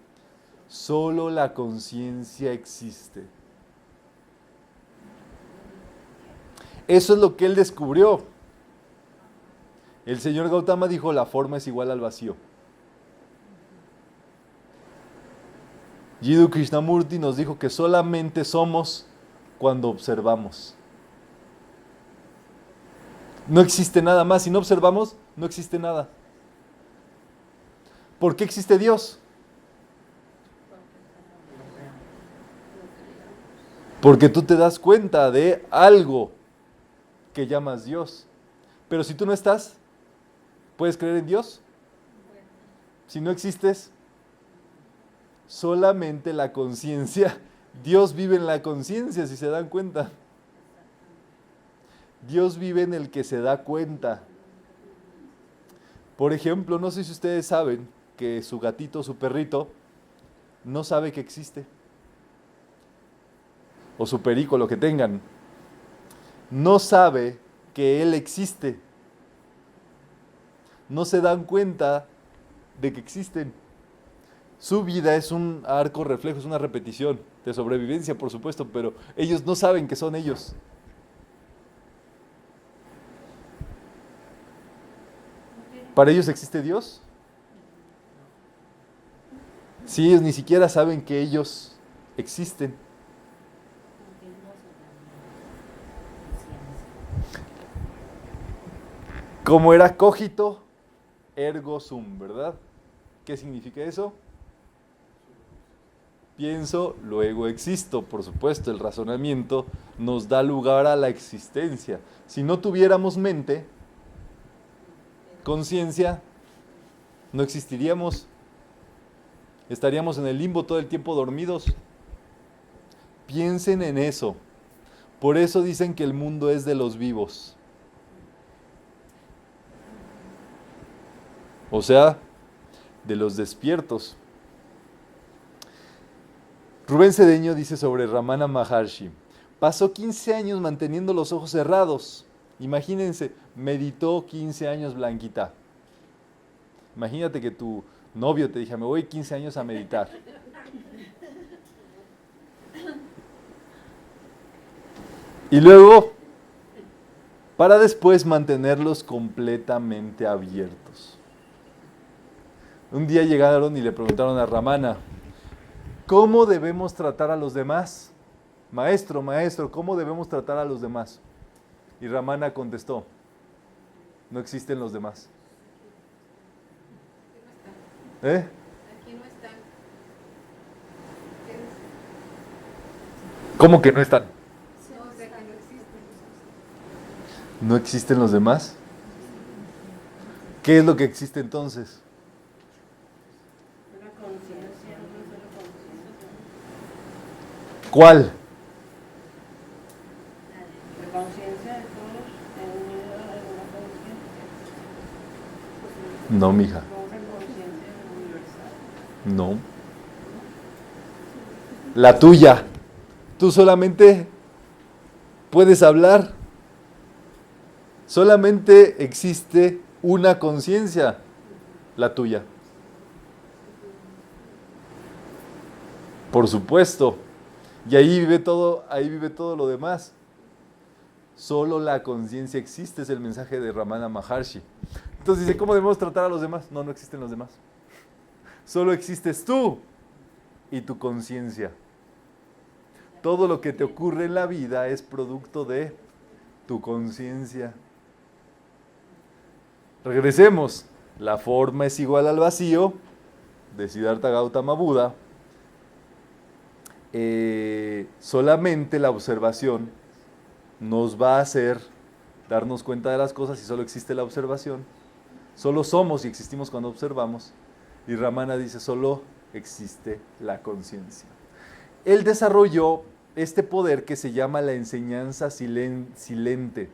Solo la conciencia existe. Eso es lo que él descubrió. El señor Gautama dijo, la forma es igual al vacío. Jiddu Krishnamurti nos dijo que solamente somos cuando observamos. No existe nada más. Si no observamos, no existe nada. ¿Por qué existe Dios? Porque tú te das cuenta de algo que llamas Dios. Pero si tú no estás, ¿puedes creer en Dios? Si no existes, solamente la conciencia. Dios vive en la conciencia, si se dan cuenta. Dios vive en el que se da cuenta. Por ejemplo, no sé si ustedes saben que su gatito, su perrito, no sabe que existe. O su perico, lo que tengan. No sabe que él existe. No se dan cuenta de que existen. Su vida es un arco reflejo, es una repetición de sobrevivencia, por supuesto, pero ellos no saben que son ellos. ¿Para ellos existe Dios? Sí, ellos ni siquiera saben que ellos existen. Como era cogito, ergo sum, ¿verdad? ¿Qué significa eso? Pienso, luego existo. Por supuesto, el razonamiento nos da lugar a la existencia. Si no tuviéramos mente, conciencia, no existiríamos. Estaríamos en el limbo todo el tiempo dormidos. Piensen en eso. Por eso dicen que el mundo es de los vivos. O sea, de los despiertos. Rubén Cedeño dice sobre Ramana Maharshi: pasó 15 años manteniendo los ojos cerrados. Imagínense, meditó 15 años, Blanquita. Imagínate que tu novio te dije, me voy 15 años a meditar. Y luego, para después mantenerlos completamente abiertos. Un día llegaron y le preguntaron a Ramana, ¿cómo debemos tratar a los demás? Maestro, ¿cómo debemos tratar a los demás? Y Ramana contestó, no existen los demás. ¿Eh? Aquí no están. ¿Cómo que no están? No, o sea, que no existen. ¿No existen los demás? ¿Qué es lo que existe entonces? Una conciencia, una sola conciencia. ¿Cuál? La conciencia de todos en medio de una conciencia. No, mija. Una conciencia universal. No. La tuya. Tú solamente puedes hablar. Solamente existe una conciencia, la tuya. Por supuesto. Y ahí vive todo lo demás. Solo la conciencia existe, es el mensaje de Ramana Maharshi. Entonces dice, ¿cómo debemos tratar a los demás? No, no existen los demás. Solo existes tú y tu conciencia. Todo lo que te ocurre en la vida es producto de tu conciencia. Regresemos. La forma es igual al vacío, de Siddhartha Gautama Buda. Solamente la observación nos va a hacer darnos cuenta de las cosas y solo existe la observación. Solo somos y existimos cuando observamos. Y Ramana dice, solo existe la conciencia. Él desarrolló este poder que se llama la enseñanza silente.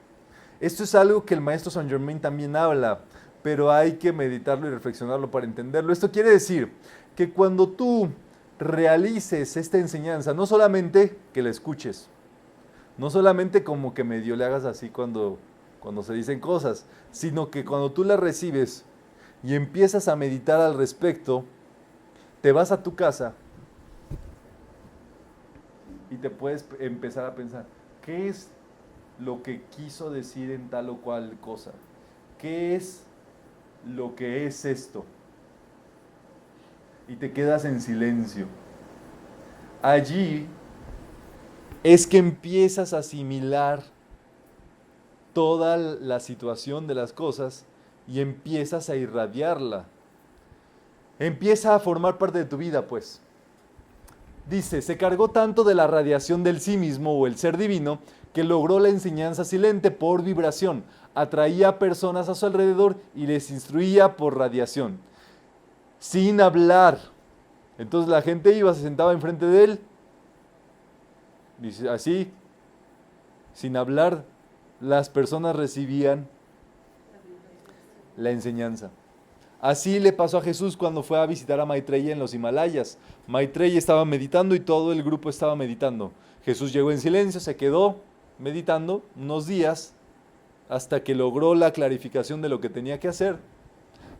Esto es algo que el maestro Saint Germain también habla, pero hay que meditarlo y reflexionarlo para entenderlo. Esto quiere decir que cuando tú realices esta enseñanza, no solamente que la escuches, no solamente como que medio le hagas así cuando se dicen cosas, sino que cuando tú la recibes y empiezas a meditar al respecto, te vas a tu casa y te puedes empezar a pensar, ¿qué es lo que quiso decir en tal o cual cosa? ¿qué es lo que es esto? Y te quedas en silencio. Allí es que empiezas a asimilar toda la situación de las cosas y empiezas a irradiarla. Empieza a formar parte de tu vida, pues. Dice, se cargó tanto de la radiación del sí mismo o el ser divino que logró la enseñanza silente por vibración. Atraía a personas a su alrededor y les instruía por radiación. Sin hablar. Entonces la gente iba, se sentaba enfrente de él. Dice, así, sin hablar, las personas recibían la enseñanza. Así le pasó a Jesús cuando fue a visitar a Maitreya en los Himalayas. Maitreya estaba meditando y todo el grupo estaba meditando. Jesús llegó en silencio, se quedó meditando unos días hasta que logró la clarificación de lo que tenía que hacer.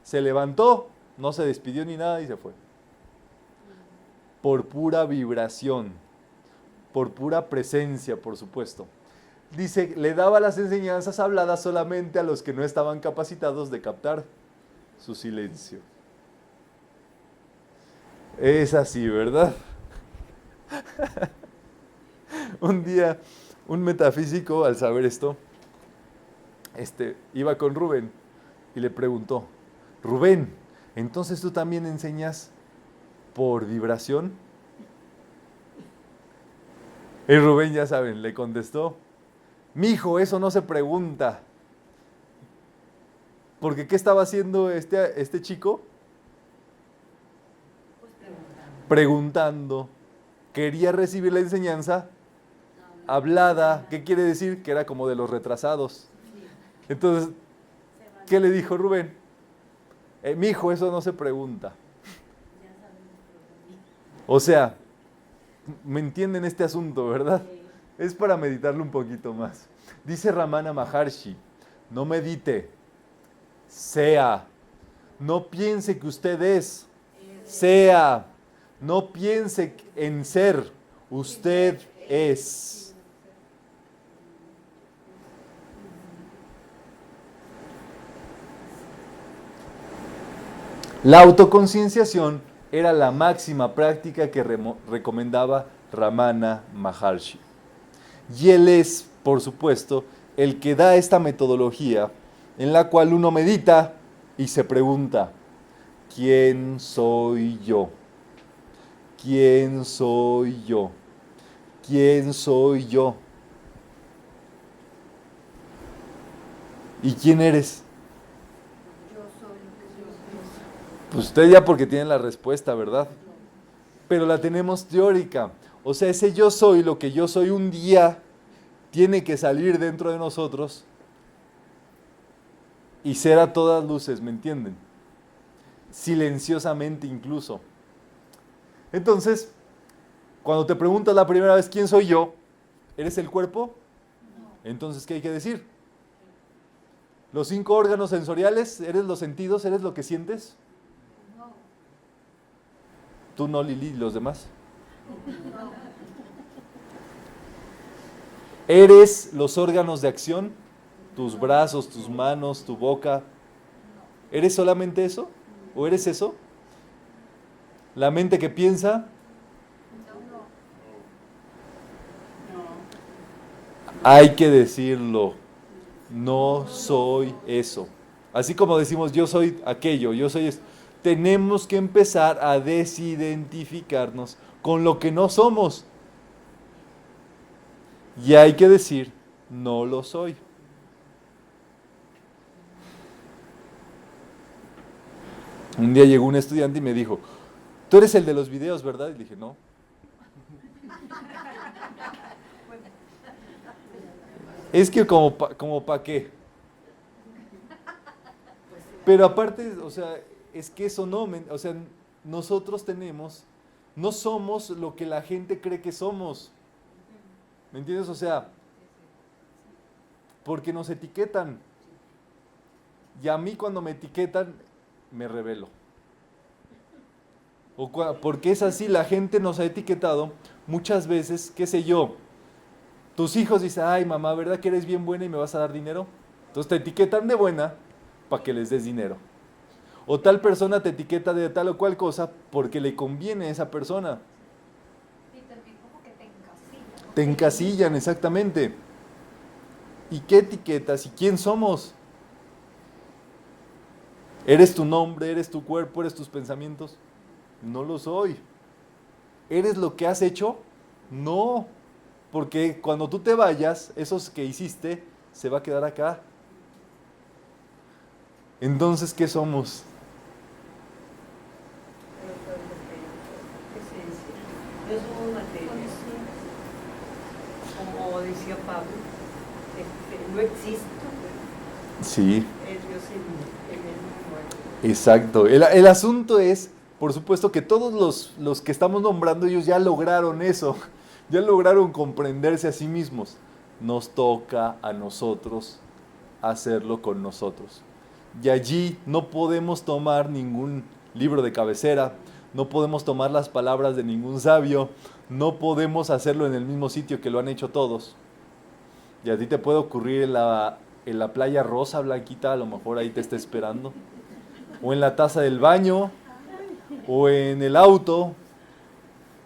Se levantó, no se despidió ni nada y se fue. Por pura vibración, por pura presencia, por supuesto. Dice, le daba las enseñanzas habladas solamente a los que no estaban capacitados de captar su silencio. Es así, ¿verdad? Un día, un metafísico, al saber esto, iba con Rubén y le preguntó, Rubén, ¿entonces tú también enseñas por vibración? Y Rubén, ya saben, le contestó, mijo, eso no se pregunta. Porque ¿qué estaba haciendo este chico? Preguntando. Quería recibir la enseñanza hablada. ¿Qué quiere decir? Que era como de los retrasados. Entonces, ¿qué le dijo Rubén? Mijo, eso no se pregunta. O sea, ¿me entienden este asunto, verdad? Es para meditarlo un poquito más. Dice Ramana Maharshi, no medite, sea. No piense que usted es, sea. No piense en ser, usted es. La autoconcienciación era la máxima práctica que recomendaba Ramana Maharshi. Y él es, por supuesto, el que da esta metodología en la cual uno medita y se pregunta, ¿quién soy yo? ¿Quién soy yo? ¿Quién soy yo? ¿Y quién eres? Yo soy lo que yo soy. Pues usted ya porque tiene la respuesta, ¿verdad? Pero la tenemos teórica. O sea, ese yo soy, lo que yo soy un día, tiene que salir dentro de nosotros y ser a todas luces, ¿me entienden? Silenciosamente incluso. Entonces, cuando te preguntas la primera vez quién soy yo, ¿eres el cuerpo? No. Entonces, ¿qué hay que decir? ¿Los 5 órganos sensoriales? ¿Eres los sentidos? ¿Eres lo que sientes? No. Tú no, Lili, ¿y los demás? No. ¿Eres los órganos de acción? Tus brazos, tus manos, tu boca. ¿Eres solamente eso? ¿O eres eso? ¿La mente que piensa? Hay que decirlo. No soy eso. Así como decimos yo soy aquello, yo soy esto. Tenemos que empezar a desidentificarnos con lo que no somos. Y hay que decir, no lo soy. Un día llegó un estudiante y me dijo, tú eres el de los videos, ¿verdad? Y le dije, no. Es que como pa' qué. Pero aparte, o sea, es que eso no, o sea, nosotros no somos lo que la gente cree que somos. ¿Me entiendes? O sea, porque nos etiquetan. Y a mí cuando me etiquetan, me rebelo. Porque es así, la gente nos ha etiquetado muchas veces, qué sé yo. Tus hijos dicen, ay mamá, ¿verdad que eres bien buena y me vas a dar dinero? Entonces te etiquetan de buena para que les des dinero. O tal persona te etiqueta de tal o cual cosa porque le conviene a esa persona. Y también como que te encasillan. Te encasillan, exactamente. ¿Y qué etiquetas? ¿Y quién somos? ¿Eres tu nombre? ¿Eres tu cuerpo? ¿Eres tus pensamientos? No lo soy. ¿Eres lo que has hecho? No. Porque cuando tú te vayas, esos que hiciste, se va a quedar acá. Entonces, ¿qué somos? Yo somos materia. Como decía Pablo, no existo. Sí. Es Dios en el muerto. Exacto. El asunto es, por supuesto, que todos los que estamos nombrando, ellos ya lograron eso. Ya lograron comprenderse a sí mismos. Nos toca a nosotros hacerlo con nosotros. Y allí no podemos tomar ningún libro de cabecera, no podemos tomar las palabras de ningún sabio, no podemos hacerlo en el mismo sitio que lo han hecho todos. Y a ti te puede ocurrir en la playa rosa, Blanquita, a lo mejor ahí te está esperando. O en la taza del baño, o en el auto.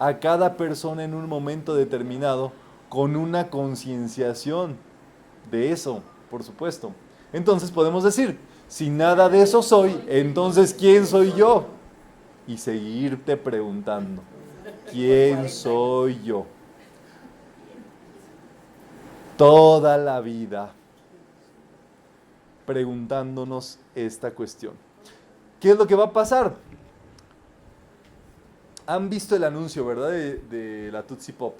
A cada persona en un momento determinado, con una concienciación de eso, por supuesto. Entonces podemos decir, si nada de eso soy, entonces ¿quién soy yo? Y seguirte preguntando, ¿quién soy yo? Toda la vida preguntándonos esta cuestión. ¿Qué es lo que va a pasar? Han visto el anuncio, ¿verdad? De la Tootsie Pop.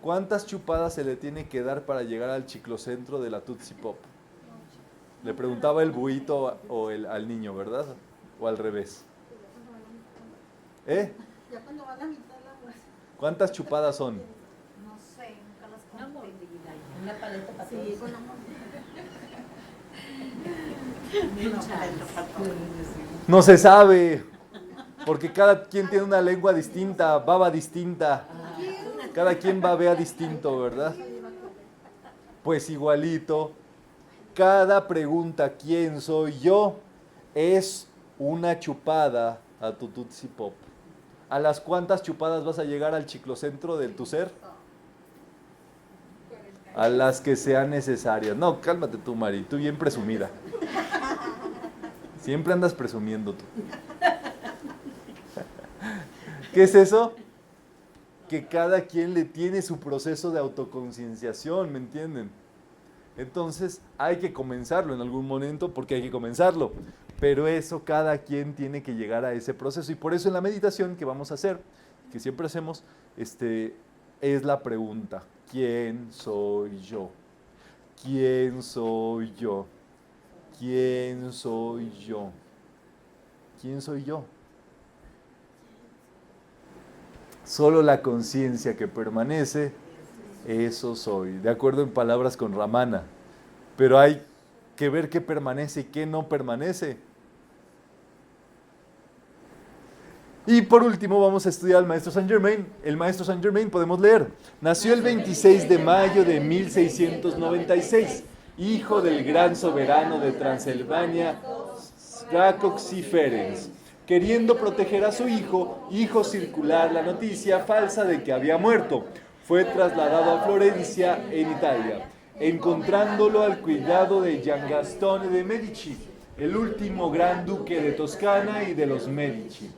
¿Cuántas chupadas se le tiene que dar para llegar al chiclocentro de la Tootsie Pop? Le preguntaba el buito al niño, ¿verdad? O al revés. ¿Eh? Ya cuando van a mitad la muerte. ¿Cuántas chupadas son? No sé, nunca las Una conté. mordida. Una paleta para Sí, todos. con amor. No se sabe, porque cada quien tiene una lengua distinta, baba distinta. Cada quien babea distinto, ¿verdad? Pues igualito, cada pregunta, ¿quién soy yo? Es una chupada a tu Tootsie Pop. ¿A las cuántas chupadas vas a llegar al chiclocentro de tu ser? A las que sean necesarias. No, cálmate tú, Mari, tú bien presumida. Siempre andas presumiendo tú. ¿Qué es eso? Que cada quien le tiene su proceso de autoconcienciación, ¿me entienden? Entonces hay que comenzarlo en algún momento porque hay que comenzarlo. Pero eso cada quien tiene que llegar a ese proceso. Y por eso en la meditación que vamos a hacer, que siempre hacemos, es la pregunta. ¿Quién soy yo? ¿Quién soy yo? ¿Quién soy yo? ¿Quién soy yo? Solo la conciencia que permanece, eso soy. De acuerdo en palabras con Ramana. Pero hay que ver qué permanece y qué no permanece. Y por último vamos a estudiar al maestro Saint Germain. El maestro Saint Germain podemos leer. Nació el 26 de mayo de 1696, hijo del gran soberano de Transilvania, Srákox y Ferenc. Queriendo proteger a su hijo circular la noticia falsa de que había muerto. Fue trasladado a Florencia, en Italia, encontrándolo al cuidado de Gian Gastone de Medici, el último gran duque de Toscana y de los Medici.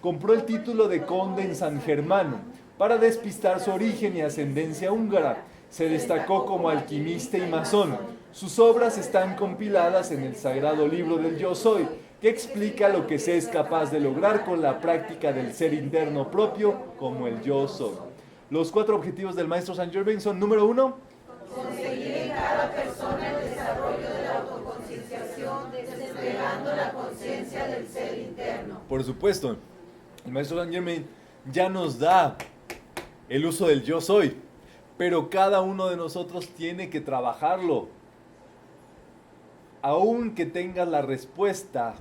Compró el título de conde en San Germano para despistar su origen y ascendencia húngara. Se destacó como alquimista y masón. Sus obras están compiladas en el sagrado libro del Yo Soy, que explica lo que se es capaz de lograr con la práctica del ser interno propio como el Yo Soy. Los 4 objetivos del maestro Saint Germain son: número 1, Conseguir en cada persona el desarrollo de la autoconcienciación, desplegando la conciencia del ser interno. por supuesto, el maestro Saint Germain ya nos da el uso del Yo Soy, pero cada uno de nosotros tiene que trabajarlo. Aunque tengas la respuesta,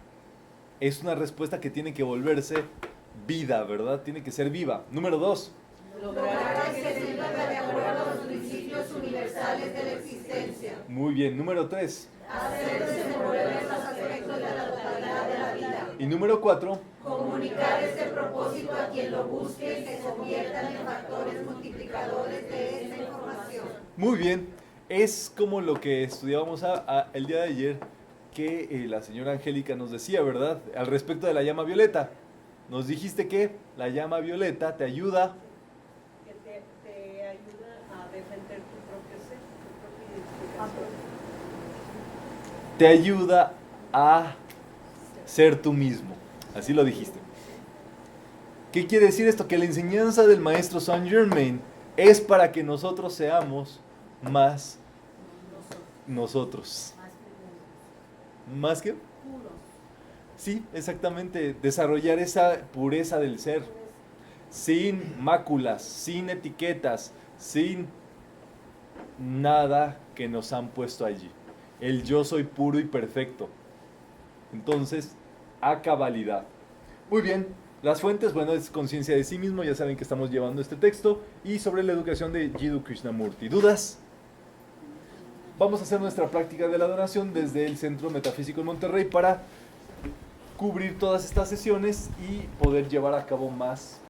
es una respuesta que tiene que volverse vida, ¿verdad? Tiene que ser viva. Número 2. Lograr que se viva de acuerdo a los principios universales de la existencia. Muy bien. Número 3. Hacer desenvolver los aspectos de la totalidad de la vida. Y número 4. Comunicar este propósito a quien lo busque y se conviertan en factores multiplicadores de esa información. Muy bien. Es como lo que estudiábamos el día de ayer, que la señora Angélica nos decía, ¿verdad? Al respecto de la llama violeta. Nos dijiste que la llama violeta te ayuda Que te ayuda a defender tu propio ser, tu propia identificación. te ayuda a ser tú mismo. Así lo dijiste. ¿Qué quiere decir esto? Que la enseñanza del maestro Saint Germain es para que nosotros seamos más nosotros. ¿Más que? Puros. Sí, exactamente. Desarrollar esa pureza del ser. Sin máculas, sin etiquetas, sin nada que nos han puesto allí. El yo soy puro y perfecto. Entonces, a cabalidad. Muy bien, las fuentes, bueno, es conciencia de sí mismo, ya saben que estamos llevando este texto, y sobre la educación de Jiddu Krishnamurti. ¿Dudas? Vamos a hacer nuestra práctica de la donación desde el Centro Metafísico en Monterrey para cubrir todas estas sesiones y poder llevar a cabo más